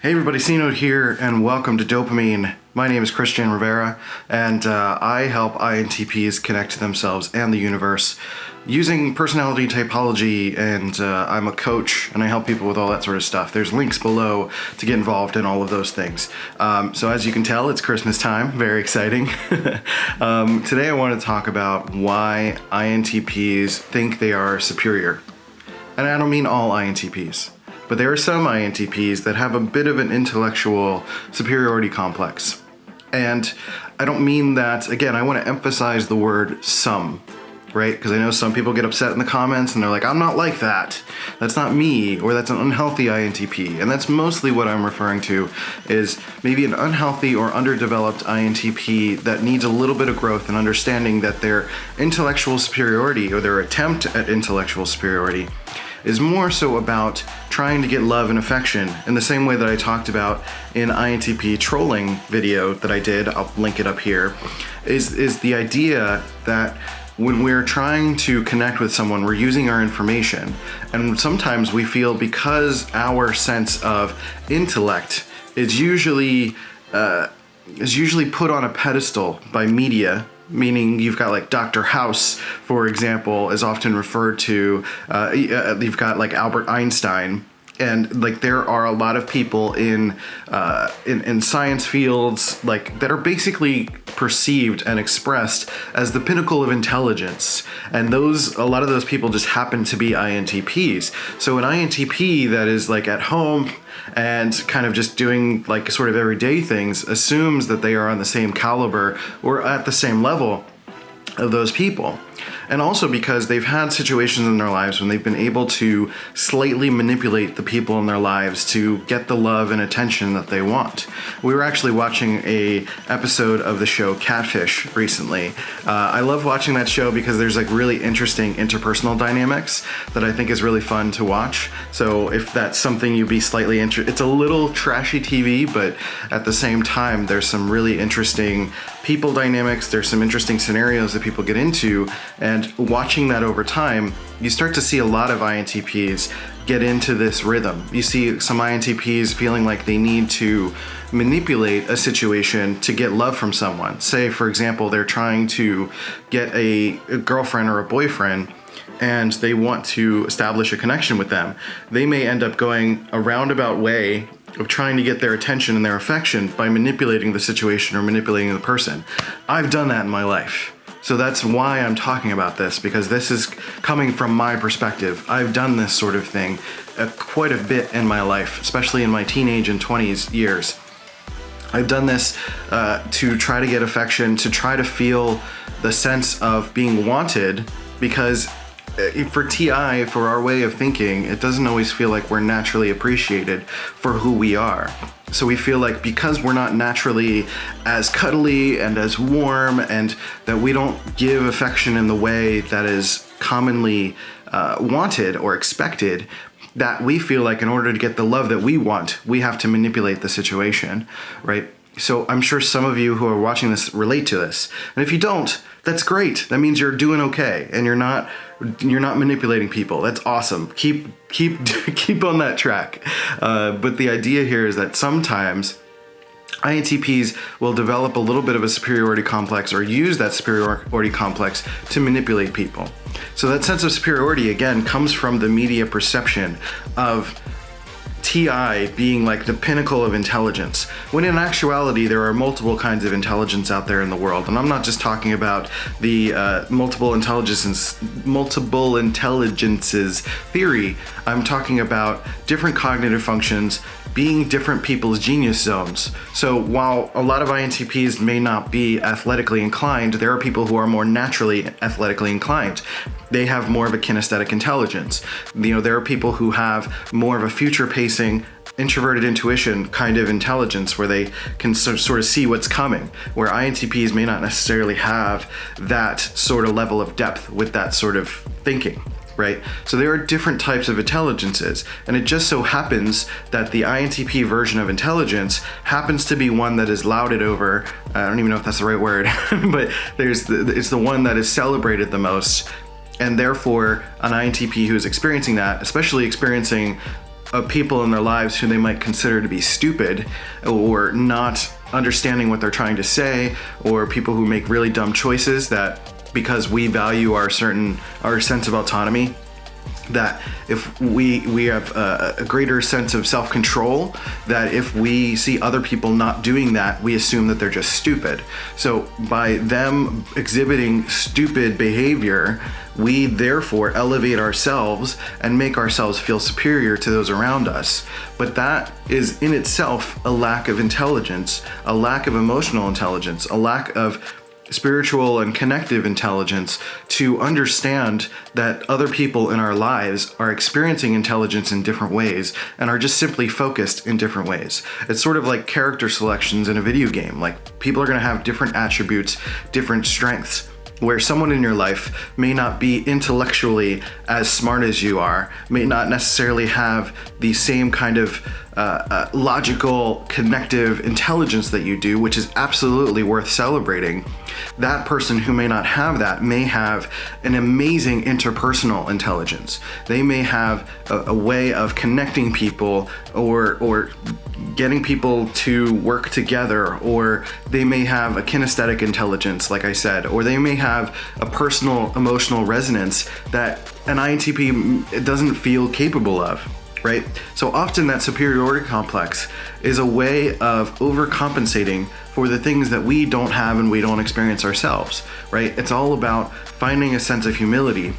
Hey everybody, C-Note here, and welcome to DOPEamine. My name is Christian Rivera, and I help INTPs connect to themselves and the universe using personality typology, and I'm a coach, and I help people with all that sort of stuff. There's links below to get involved in all of those things. So as you can tell, it's Christmas time, very exciting. Today I want to talk about why INTPs think they are superior. And I don't mean all INTPs. But there are some INTPs that have a bit of an intellectual superiority complex. And I don't mean that, again, I want to emphasize the word some, right? Because I know some people get upset in the comments and they're like, I'm not like that. That's not me, or that's an unhealthy INTP. And that's mostly what I'm referring to, is maybe an unhealthy or underdeveloped INTP that needs a little bit of growth and understanding that their intellectual superiority, or their attempt at intellectual superiority, is more so about trying to get love and affection in the same way that I talked about in INTP trolling video that I did, I'll link it up here, is the idea that when we're trying to connect with someone, we're using our information, and sometimes we feel because our sense of intellect is usually put on a pedestal by media, meaning you've got like Dr. House, for example, is often referred to, you've got like Albert Einstein, and like there are a lot of people in science fields like that are basically perceived and expressed as the pinnacle of intelligence, and a lot of those people just happen to be INTPs. So an INTP that is like at home and kind of just doing like sort of everyday things assumes that they are on the same caliber or at the same level of those people. And also because they've had situations in their lives when they've been able to slightly manipulate the people in their lives to get the love and attention that they want. We were actually watching an episode of the show Catfish recently. I love watching that show because there's like really interesting interpersonal dynamics that I think is really fun to watch. So if that's something you'd be slightly interested, it's a little trashy TV, but at the same time, there's some really interesting people dynamics, there's some interesting scenarios that people get into, and watching that over time, you start to see a lot of INTPs get into this rhythm. You see some INTPs feeling like they need to manipulate a situation to get love from someone. Say, for example, they're trying to get a girlfriend or a boyfriend, and they want to establish a connection with them. They may end up going a roundabout way of trying to get their attention and their affection by manipulating the situation or manipulating the person. I've done that in my life. So that's why I'm talking about this, because this is coming from my perspective. I've done this sort of thing quite a bit in my life, especially in my teenage and 20s years. I've done this to try to get affection, to try to feel the sense of being wanted, because for TI, for our way of thinking, it doesn't always feel like we're naturally appreciated for who we are. So we feel like because we're not naturally as cuddly and as warm, and that we don't give affection in the way that is commonly wanted or expected, that we feel like in order to get the love that we want, we have to manipulate the situation, right? So I'm sure some of you who are watching this relate to this. And if you don't, that's great. That means you're doing okay and you're not manipulating people. That's awesome. Keep on that track. But the idea here is that sometimes INTPs will develop a little bit of a superiority complex or use that superiority complex to manipulate people. So that sense of superiority, again, comes from the media perception of TI being like the pinnacle of intelligence, when in actuality there are multiple kinds of intelligence out there in the world. And I'm not just talking about the multiple intelligences theory. I'm talking about different cognitive functions being different people's genius zones. So while a lot of INTPs may not be athletically inclined, there are people who are more naturally athletically inclined. They have more of a kinesthetic intelligence. You know, there are people who have more of a future-pacing, introverted intuition kind of intelligence where they can sort of see what's coming, where INTPs may not necessarily have that sort of level of depth with that sort of thinking. Right? So there are different types of intelligences, and it just so happens that the INTP version of intelligence happens to be one that is lauded over, I don't even know if that's the right word, but it's the one that is celebrated the most, and therefore an INTP who is experiencing that, especially experiencing of people in their lives who they might consider to be stupid or not understanding what they're trying to say, or people who make really dumb choices that because we value our sense of autonomy, that if we have a greater sense of self-control, that if we see other people not doing that, we assume that they're just stupid. So by them exhibiting stupid behavior, we therefore elevate ourselves and make ourselves feel superior to those around us. But that is in itself a lack of intelligence, a lack of emotional intelligence, a lack of spiritual and connective intelligence to understand that other people in our lives are experiencing intelligence in different ways and are just simply focused in different ways. It's sort of like character selections in a video game. Like, people are going to have different attributes, different strengths, where someone in your life may not be intellectually as smart as you are, may not necessarily have the same kind of logical, connective intelligence that you do, which is absolutely worth celebrating. That person who may not have that may have an amazing interpersonal intelligence. They may have a way of connecting people or getting people to work together, or they may have a kinesthetic intelligence, like I said, or they may have a personal emotional resonance that an INTP doesn't feel capable of. Right? So often that superiority complex is a way of overcompensating for the things that we don't have and we don't experience ourselves, right? It's all about finding a sense of humility.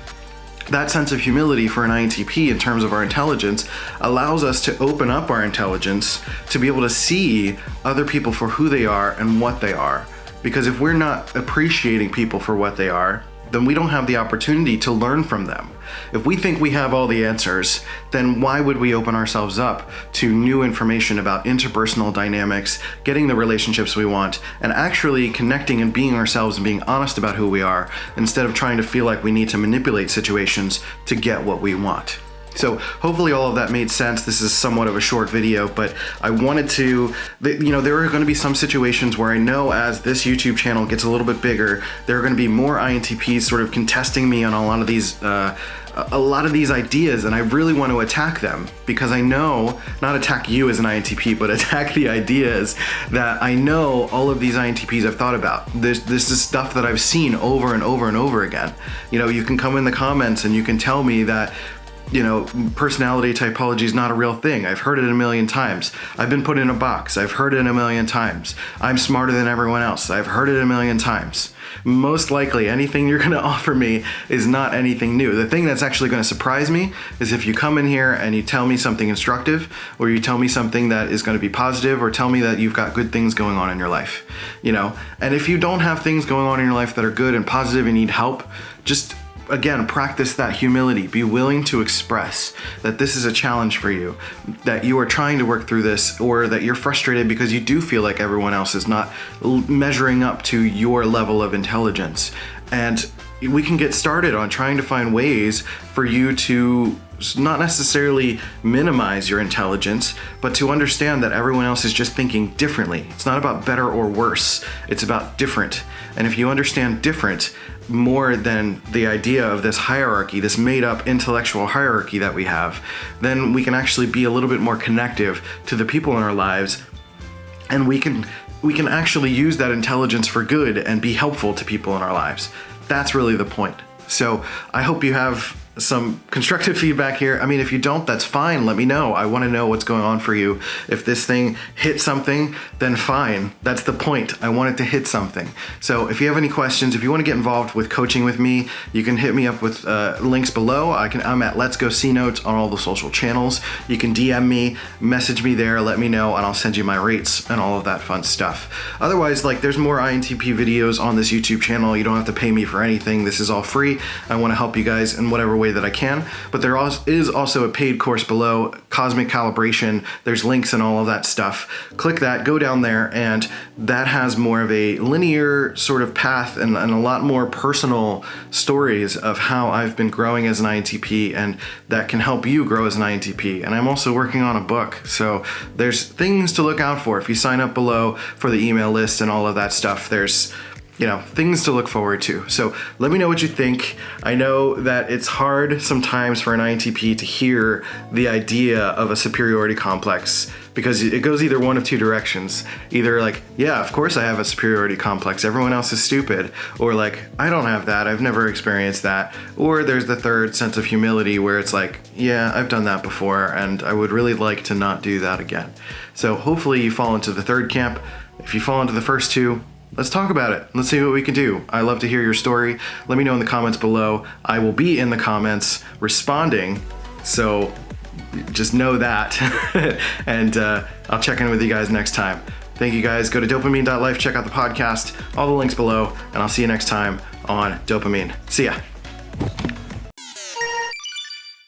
That sense of humility for an INTP in terms of our intelligence allows us to open up our intelligence to be able to see other people for who they are and what they are. Because if we're not appreciating people for what they are, then we don't have the opportunity to learn from them. If we think we have all the answers, then why would we open ourselves up to new information about interpersonal dynamics, getting the relationships we want, and actually connecting and being ourselves and being honest about who we are, instead of trying to feel like we need to manipulate situations to get what we want? So hopefully all of that made sense. This is somewhat of a short video, but I wanted to, there are going to be some situations where I know as this YouTube channel gets a little bit bigger, there are going to be more INTPs sort of contesting me on a lot of these ideas, and I really want to attack them, because I know, not attack you as an INTP, but attack the ideas that I know all of these INTPs have thought about. This is stuff that I've seen over and over and over again. You can come in the comments and you can tell me that personality typology is not a real thing. I've heard it a million times. I've been put in a box. I've heard it a million times. I'm smarter than everyone else. I've heard it a million times. Most likely, anything you're going to offer me is not anything new. The thing that's actually going to surprise me is if you come in here and you tell me something instructive, or you tell me something that is going to be positive, or tell me that you've got good things going on in your life. And if you don't have things going on in your life that are good and positive and need help, just again, practice that humility. Be willing to express that this is a challenge for you, that you are trying to work through this, or that you're frustrated because you do feel like everyone else is not measuring up to your level of intelligence. And we can get started on trying to find ways for you to not necessarily minimize your intelligence, but to understand that everyone else is just thinking differently. It's not about better or worse, it's about different. And if you understand different more than the idea of this hierarchy, this made up intellectual hierarchy that we have, then we can actually be a little bit more connective to the people in our lives, and we can actually use that intelligence for good and be helpful to people in our lives. That's really the point. So I hope you have some constructive feedback here. I mean, if you don't, that's fine. Let me know. I want to know what's going on for you. If this thing hit something, then fine. That's the point. I want it to hit something. So if you have any questions, if you want to get involved with coaching with me, you can hit me up with links below. I'm at Let's Go C Notes on all the social channels. You can DM me, message me there, let me know, and I'll send you my rates and all of that fun stuff. Otherwise, there's more INTP videos on this YouTube channel. You don't have to pay me for anything. This is all free. I want to help you guys in whatever way that I can, but there is also a paid course below, Cosmic Calibration. There's links and all of that stuff. Click that, go down there, and that has more of a linear sort of path and a lot more personal stories of how I've been growing as an INTP, and that can help you grow as an INTP. And I'm also working on a book, so there's things to look out for. If you sign up below for the email list and all of that stuff, there's things to look forward to. So let me know what you think. I know that it's hard sometimes for an INTP to hear the idea of a superiority complex because it goes either one of two directions. Either like, yeah, of course I have a superiority complex, everyone else is stupid. Or like, I don't have that, I've never experienced that. Or there's the third sense of humility where it's like, yeah, I've done that before and I would really like to not do that again. So hopefully you fall into the third camp. If you fall into the first two, let's talk about it. Let's see what we can do. I love to hear your story. Let me know in the comments below. I will be in the comments responding, so just know that. And I'll check in with you guys next time. Thank you guys. Go to DOPEamine.life, check out the podcast, all the links below, and I'll see you next time on DOPEamine. See ya.